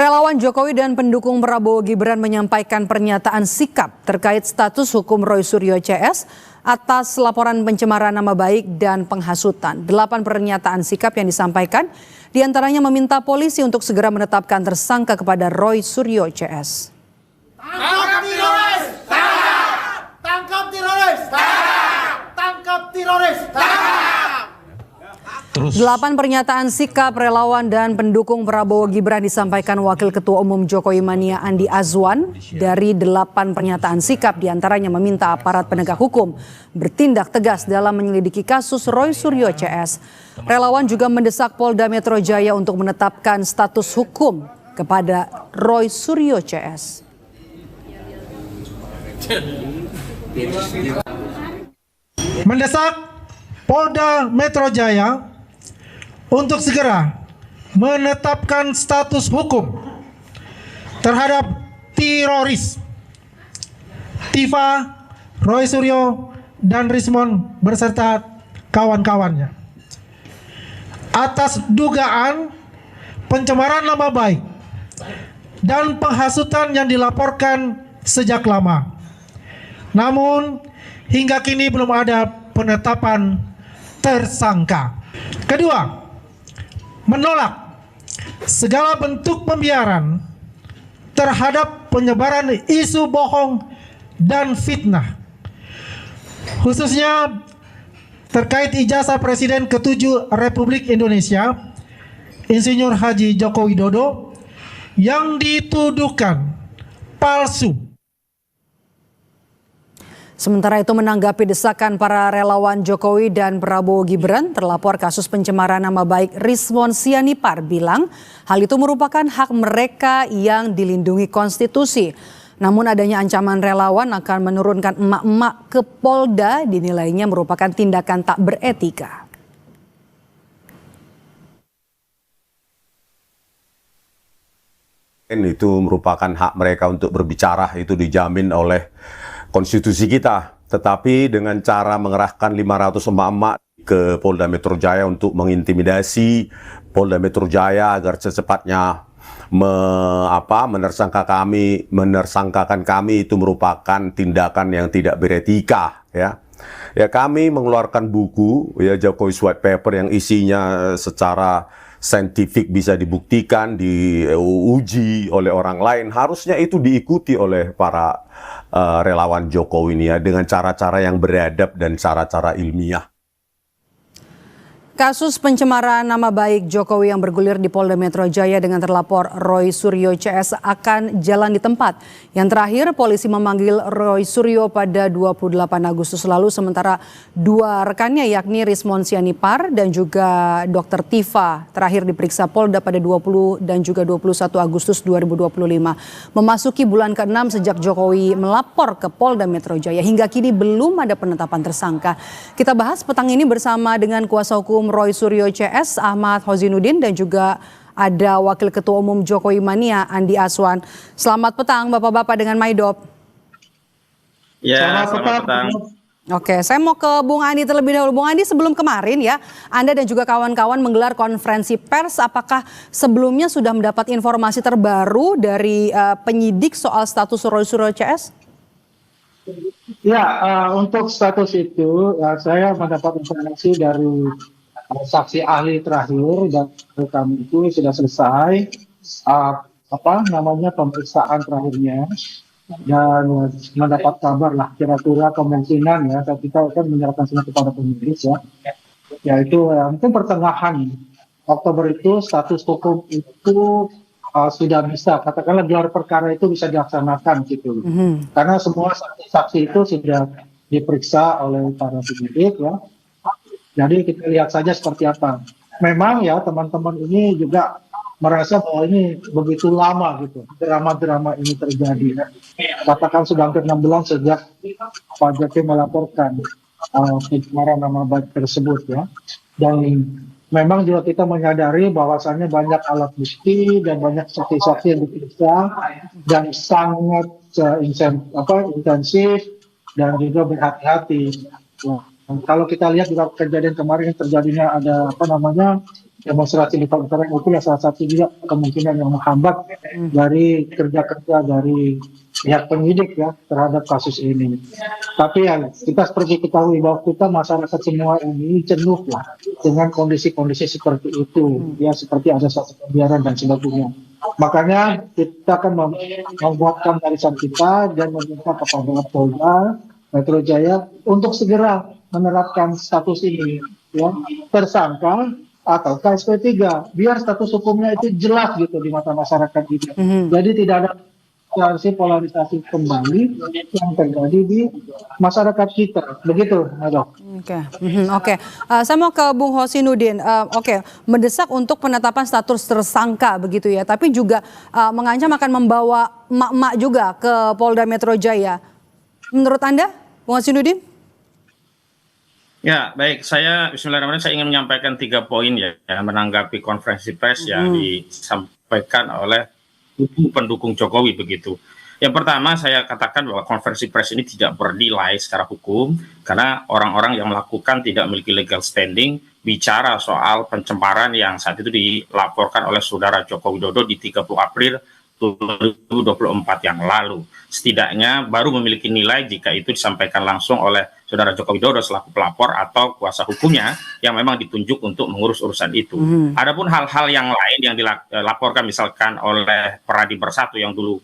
Relawan Jokowi dan pendukung Prabowo Gibran menyampaikan pernyataan sikap terkait status hukum Roy Suryo CS atas laporan pencemaran nama baik dan penghasutan. 8 pernyataan sikap yang disampaikan diantaranya meminta polisi untuk segera menetapkan tersangka kepada Roy Suryo CS. Tangkap teroris! Tangkap teroris! Tangkap teroris! 8 pernyataan sikap relawan dan pendukung Prabowo Gibran disampaikan Wakil Ketua Umum Jokowi Mania Andi Azwan. Dari 8 pernyataan sikap diantaranya meminta aparat penegak hukum bertindak tegas dalam menyelidiki kasus Roy Suryo CS. Relawan juga mendesak Polda Metro Jaya untuk menetapkan status hukum kepada Roy Suryo CS. Mendesak Polda Metro Jaya untuk segera menetapkan status hukum terhadap teroris Tifa, Roy Suryo, dan Rismon beserta kawan-kawannya atas dugaan pencemaran nama baik dan penghasutan yang dilaporkan sejak lama. Namun hingga kini belum ada penetapan tersangka. Kedua, menolak segala bentuk pembiaran terhadap penyebaran isu bohong dan fitnah, khususnya terkait ijazah Presiden ke-7 Republik Indonesia, Insinyur Haji Joko Widodo, yang dituduhkan palsu. Sementara itu menanggapi desakan para relawan Jokowi dan Prabowo Gibran, terlapor kasus pencemaran nama baik Rismon Sianipar bilang hal itu merupakan hak mereka yang dilindungi konstitusi. Namun adanya ancaman relawan akan menurunkan emak-emak ke Polda dinilainya merupakan tindakan tak beretika. Itu merupakan hak mereka untuk berbicara, itu dijamin oleh konstitusi kita. Tetapi dengan cara mengerahkan 500 emak-emak ke Polda Metro Jaya untuk mengintimidasi Polda Metro Jaya agar secepatnya menersangkakan kami, itu merupakan tindakan yang tidak beretika, ya. Ya, kami mengeluarkan buku, ya, Jokowi White Paper, yang isinya secara saintifik bisa dibuktikan, diuji oleh orang lain. Harusnya itu diikuti oleh para relawan Jokowi ini, ya, dengan cara-cara yang beradab dan cara-cara ilmiah. Kasus pencemaran nama baik Jokowi yang bergulir di Polda Metro Jaya dengan terlapor Roy Suryo CS akan jalan di tempat. Yang terakhir, polisi memanggil Roy Suryo pada 28 Agustus lalu, sementara 2 rekannya yakni Rismon Sianipar dan juga Dr. Tifa terakhir diperiksa Polda pada 20 dan juga 21 Agustus 2025. Memasuki bulan ke-6 sejak Jokowi melapor ke Polda Metro Jaya, hingga kini belum ada penetapan tersangka. Kita bahas petang ini bersama dengan kuasa hukum Roy Suryo CS, Ahmad Hozinuddin, dan juga ada Wakil Ketua Umum Jokowi Mania Andi Azwan. Selamat petang Bapak-Bapak dengan Maidop. Ya, selamat petang. Oke, saya mau ke Bung Andi terlebih dahulu. Bung Andi, sebelum kemarin ya, Anda dan juga kawan-kawan menggelar konferensi pers. Apakah sebelumnya sudah mendapat informasi terbaru dari penyidik soal status Roy Suryo CS? Ya, untuk status itu saya mendapat informasi dari saksi ahli terakhir, dan kami itu sudah selesai pemeriksaan terakhirnya, dan mendapat kabar lah kira-kira kemungkinan, ya, kita akan menyerahkan semua kepada penyidik, ya, yaitu mungkin pertengahan Oktober itu status hukum itu sudah bisa, katakanlah gelar perkara itu bisa dilaksanakan gitu. Karena semua saksi-saksi itu sudah diperiksa oleh para penyidik, ya. Jadi kita lihat saja seperti apa. Memang ya teman-teman ini juga merasa bahwa ini begitu lama gitu, drama-drama ini terjadi. Katakan sudah hampir 6 bulan sejak Pak Jokowi melaporkan pencemaran nama baik tersebut, ya. Dan memang juga kita menyadari bahwasannya banyak alat bukti dan banyak saksi-saksi yang diperiksa dan sangat intensif dan juga berhati-hati. Kalau kita lihat juga kejadian kemarin terjadinya ada demonstrasi di Palembang itulah salah satu juga kemungkinan yang menghambat dari kerja-kerja dari pihak penyidik ya terhadap kasus ini. Tapi ya kita seperti ketahui bahwa kita masyarakat semua ini jenuh lah dengan kondisi-kondisi seperti itu ya, seperti ada satu pembiaran dan sebagainya. Makanya kita akan membuatkan barisan kita dan meminta kepada Polda Metro Jaya untuk segera menerapkan status ini ya, tersangka atau KSP3 biar status hukumnya itu jelas gitu di mata masyarakat kita. Jadi tidak ada polarisasi kembali yang terjadi di masyarakat kita. Begitu, Dok. Oke. Saya mau ke Bung Hosinuddin. Oke, mendesak untuk penetapan status tersangka begitu ya, tapi juga mengancam akan membawa emak-emak juga ke Polda Metro Jaya. Menurut Anda, Bung Hosinuddin? Ya, baik. Bismillahirrahmanirrahim, saya ingin menyampaikan 3 poin ya, menanggapi konferensi pers yang disampaikan oleh pendukung Jokowi begitu. Yang pertama, saya katakan bahwa konferensi pers ini tidak bernilai secara hukum karena orang-orang yang melakukan tidak memiliki legal standing bicara soal pencemaran yang saat itu dilaporkan oleh saudara Joko Widodo di 30 April 2024 yang lalu. Setidaknya baru memiliki nilai jika itu disampaikan langsung oleh saudara Joko Widodo selaku pelapor atau kuasa hukumnya yang memang ditunjuk untuk mengurus urusan itu. Adapun hal-hal yang lain yang dilaporkan misalkan oleh Peradi Bersatu yang dulu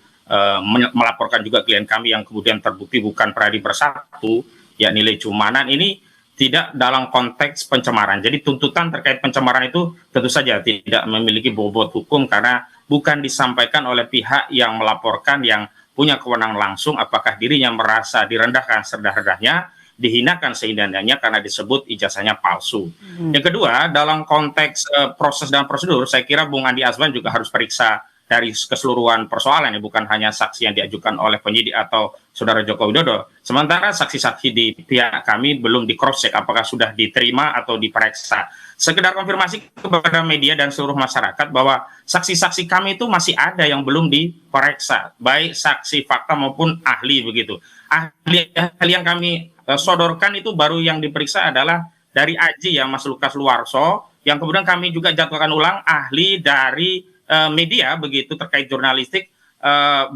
melaporkan juga klien kami yang kemudian terbukti bukan Peradi Bersatu, ya nilai cumanan ini tidak dalam konteks pencemaran. Jadi tuntutan terkait pencemaran itu tentu saja tidak memiliki bobot hukum karena bukan disampaikan oleh pihak yang melaporkan yang punya kewenangan langsung apakah dirinya merasa direndahkan serendah-rendahnya, dihinakan sehina-hinanya karena disebut ijazahnya palsu. Yang kedua, dalam konteks proses dan prosedur, saya kira Bung Andi Azwan juga harus periksa dari keseluruhan persoalan ya, bukan hanya saksi yang diajukan oleh penyidik atau saudara Joko Widodo. Sementara saksi-saksi di pihak kami belum di cross check apakah sudah diterima atau diperiksa. Sekedar konfirmasi kepada media dan seluruh masyarakat bahwa saksi-saksi kami itu masih ada yang belum diperiksa, baik saksi fakta maupun ahli begitu. Ahli yang kami sodorkan itu baru yang diperiksa adalah dari Aji ya, Mas Lukas Luarso, yang kemudian kami juga jadwalkan ulang ahli dari media begitu terkait jurnalistik,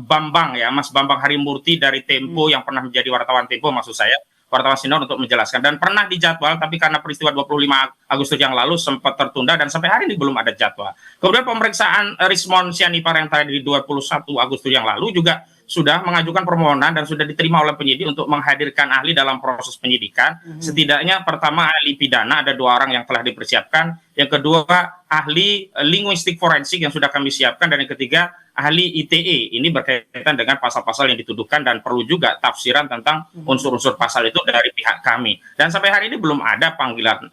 Bambang ya, Mas Bambang Harimurti dari Tempo yang pernah menjadi wartawan Tempo maksud saya, wartawan senior untuk menjelaskan dan pernah dijadwal tapi karena peristiwa 25 Agustus yang lalu sempat tertunda dan sampai hari ini belum ada jadwal. Kemudian pemeriksaan Rismon Sianipar yang tadi di 21 Agustus yang lalu juga sudah mengajukan permohonan dan sudah diterima oleh penyidik untuk menghadirkan ahli dalam proses penyidikan. Setidaknya pertama ahli pidana ada 2 orang yang telah dipersiapkan, yang kedua ahli linguistik forensik yang sudah kami siapkan, dan yang ketiga ahli ITE. Ini berkaitan dengan pasal-pasal yang dituduhkan dan perlu juga tafsiran tentang unsur-unsur pasal itu dari pihak kami. Dan sampai hari ini belum ada panggilan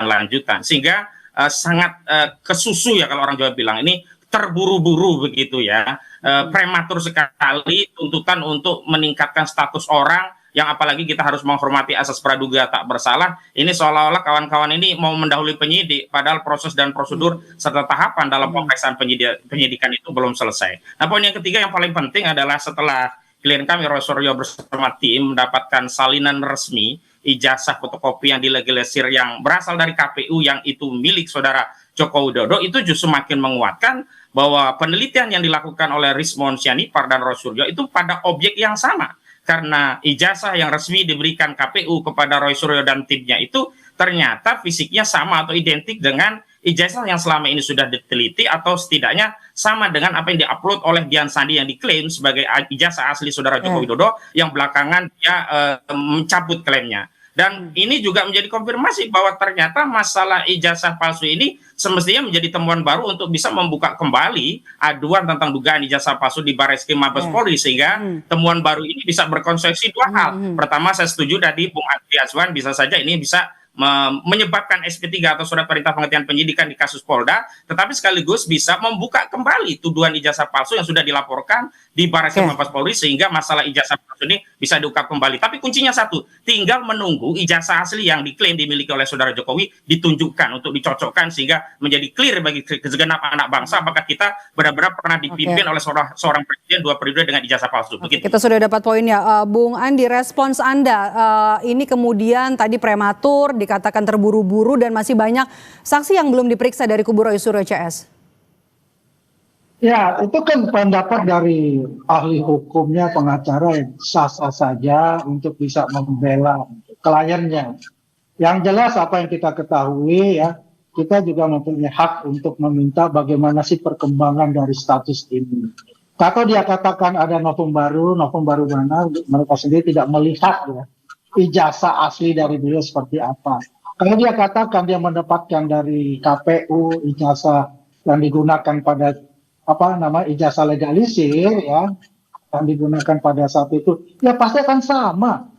lanjutan, sehingga sangat kesusu ya kalau orang Jawa bilang, ini terburu-buru begitu ya, prematur sekali tuntutan untuk meningkatkan status orang yang apalagi kita harus menghormati asas praduga tak bersalah. Ini seolah-olah kawan-kawan ini mau mendahului penyidik, padahal proses dan prosedur serta tahapan dalam pemeriksaan penyidikan itu belum selesai. Nah, poin yang ketiga yang paling penting adalah setelah klien kami Roy Suryo bersama tim mendapatkan salinan resmi ijazah fotokopi yang dilegalisir yang berasal dari KPU yang itu milik saudara Joko Widodo, itu justru makin menguatkan bahwa penelitian yang dilakukan oleh Rismon Sianipar dan Roy Suryo itu pada objek yang sama. Karena ijazah yang resmi diberikan KPU kepada Roy Suryo dan timnya itu ternyata fisiknya sama atau identik dengan ijazah yang selama ini sudah diteliti, atau setidaknya sama dengan apa yang diupload oleh Dian Sandi yang diklaim sebagai ijazah asli saudara Joko Widodo yang belakangan dia mencabut klaimnya. Dan ini juga menjadi konfirmasi bahwa ternyata masalah ijazah palsu ini semestinya menjadi temuan baru untuk bisa membuka kembali aduan tentang dugaan ijazah palsu di Barreskrim Mabes Polri, sehingga temuan baru ini bisa berkonsekuensi 2 hal. Pertama, saya setuju tadi Bung Andi Azwan, bisa saja ini bisa menyebabkan SP3 atau surat perintah penghentian penyidikan di kasus Polda, tetapi sekaligus bisa membuka kembali tuduhan ijazah palsu yang sudah dilaporkan di Barreskrim Mabes Polri, sehingga masalah ijazah palsu ini bisa diungkap kembali. Tapi kuncinya satu, tinggal menunggu ijazah asli yang diklaim dimiliki oleh saudara Jokowi ditunjukkan untuk dicocokkan sehingga menjadi clear bagi segenap anak bangsa apakah kita benar-benar pernah dipimpin oleh seorang presiden 2 periode dengan ijazah palsu. Begitu. Kita sudah dapat poinnya. Bung Andi, respons Anda ini kemudian tadi prematur dikatakan terburu-buru dan masih banyak saksi yang belum diperiksa dari kubu Roy Suryo CS? Ya, itu kan pendapat dari ahli hukumnya, pengacara yang sah-sah saja untuk bisa membela kliennya. Yang jelas apa yang kita ketahui ya, kita juga mempunyai hak untuk meminta bagaimana sih perkembangan dari status ini. Kalau dia katakan ada novum baru mana, mereka sendiri tidak melihat ya ijazah asli dari beliau seperti apa. Kalau dia katakan dia mendapatkan dari KPU ijazah yang digunakan pada ijazah legalisir ya, yang digunakan pada saat itu, ya pasti akan sama.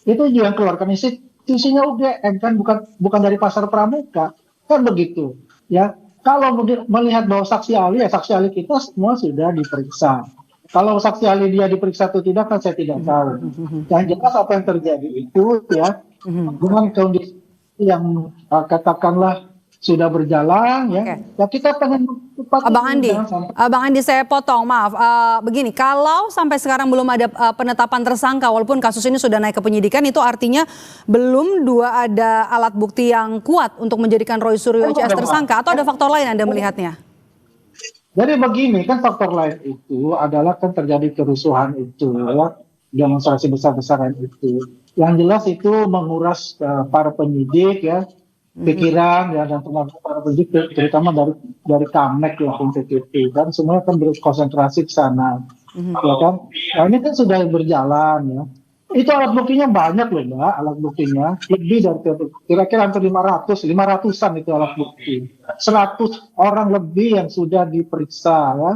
Itu yang keluarkan institusinya UGM kan, bukan dari pasar pramuka kan begitu ya. Kalau melihat bahwa saksi ahli kita semua sudah diperiksa. Kalau saksi ahli dia diperiksa atau tidak kan saya tidak tahu. Yang jelas apa yang terjadi itu ya dengan kondisi yang katakanlah sudah berjalan ya. Ya kita pengen cepat. Bang Andi, saya potong, maaf. Begini, kalau sampai sekarang belum ada penetapan tersangka, walaupun kasus ini sudah naik ke penyidikan, itu artinya belum ada alat bukti yang kuat untuk menjadikan Roy Suryo CS tersangka, atau ada faktor lain Anda melihatnya? Jadi begini, kan faktor lain itu adalah kan terjadi kerusuhan itu ya, demonstrasi besar-besaran itu. Yang jelas itu menguras para penyidik ya, pikiran ya, dan tenaga para penyidik terutama dari Kamnek ya, PTT, dan semua kan berkonsentrasi ke sana ya kan. Nah ini kan sudah berjalan ya, itu alat buktinya banyak loh Mbak, alat buktinya lebih dari kira-kira hampir 500-an itu alat bukti, 100 orang lebih yang sudah diperiksa ya,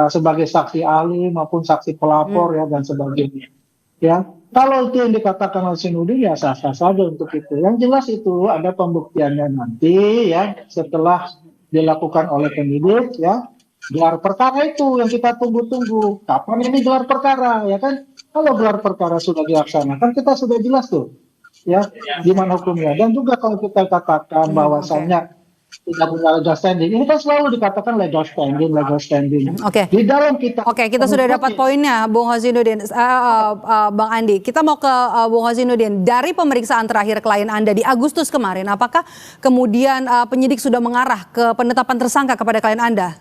sebagai saksi ahli maupun saksi pelapor ya dan sebagainya ya. Kalau itu yang dikatakan oleh Sinudin ya sah-sah saja untuk itu. Yang jelas itu ada pembuktiannya nanti ya setelah dilakukan oleh penyidik ya. Gelar perkara itu yang kita tunggu-tunggu. Kapan ini gelar perkara ya kan? Kalau gelar perkara sudah dilaksanakan kita sudah jelas tuh ya gimana hukumnya. Dan juga kalau kita katakan bahwasannya tidak punya legal standing, ini kan selalu dikatakan legal standing. Oke. Di dalam kita. Oke, kita sudah dapat poinnya, Bung Hosinuddin. Bang Andi, kita mau ke Bung Hosinuddin. Dari pemeriksaan terakhir klien Anda di Agustus kemarin, apakah kemudian penyidik sudah mengarah ke penetapan tersangka kepada klien Anda?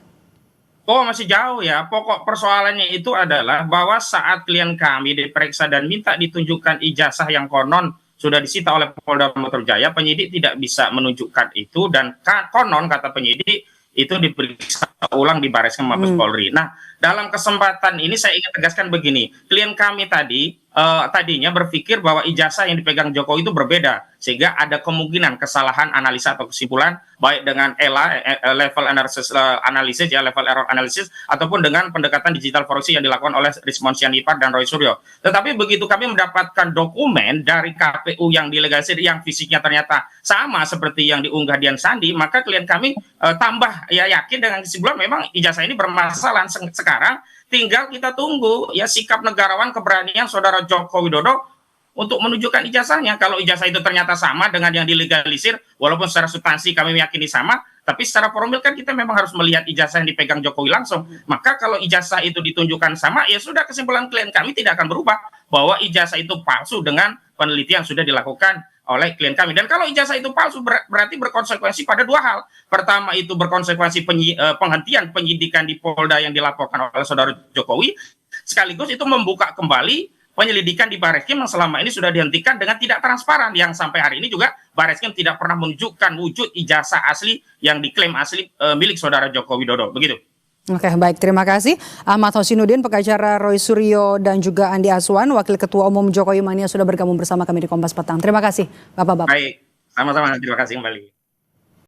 Oh, masih jauh ya. Pokok persoalannya itu adalah bahwa saat klien kami diperiksa dan minta ditunjukkan ijazah yang konon sudah disita oleh Polda Metro Jaya, penyidik tidak bisa menunjukkan itu, dan konon kata penyidik itu diperiksa ulang di Barreskrim Mabes Polri. Nah, dalam kesempatan ini saya ingin tegaskan begini, klien kami tadinya berpikir bahwa ijazah yang dipegang Jokowi itu berbeda, sehingga ada kemungkinan kesalahan analisa atau kesimpulan baik dengan level analisis ya, level error analysis, ataupun dengan pendekatan digital forensik yang dilakukan oleh Rismond Sianipar dan Roy Suryo. Tetapi begitu kami mendapatkan dokumen dari KPU yang dilegalisir yang fisiknya ternyata sama seperti yang diunggah Dian Sandi, maka klien kami tambah ya yakin dengan kesimpulan memang ijazah ini bermasalah. Sekarang tinggal kita tunggu ya sikap negarawan, keberanian Saudara Joko Widodo untuk menunjukkan ijazahnya. Kalau ijazah itu ternyata sama dengan yang dilegalisir, walaupun secara substansi kami meyakini sama, tapi secara formil kan kita memang harus melihat ijazah yang dipegang Jokowi langsung. Maka kalau ijazah itu ditunjukkan sama, ya sudah, kesimpulan klien kami tidak akan berubah bahwa ijazah itu palsu dengan penelitian sudah dilakukan oleh klien kami. Dan kalau ijazah itu palsu berarti berkonsekuensi pada dua hal. Pertama, itu berkonsekuensi penghentian penyidikan di Polda yang dilaporkan oleh Saudara Jokowi, sekaligus itu membuka kembali penyelidikan di Barreskrim yang selama ini sudah dihentikan dengan tidak transparan, yang sampai hari ini juga Barreskrim tidak pernah menunjukkan wujud ijazah asli yang diklaim asli milik Saudara Joko Widodo. Begitu. Oke, baik, terima kasih Ahmad Hosinuddin, pengacara Roy Suryo, dan juga Andi Aswan, Wakil Ketua Umum Jokowi Mania, sudah bergabung bersama kami di Kompas Petang. Terima kasih Bapak-bapak. Baik, sama-sama, terima kasih kembali.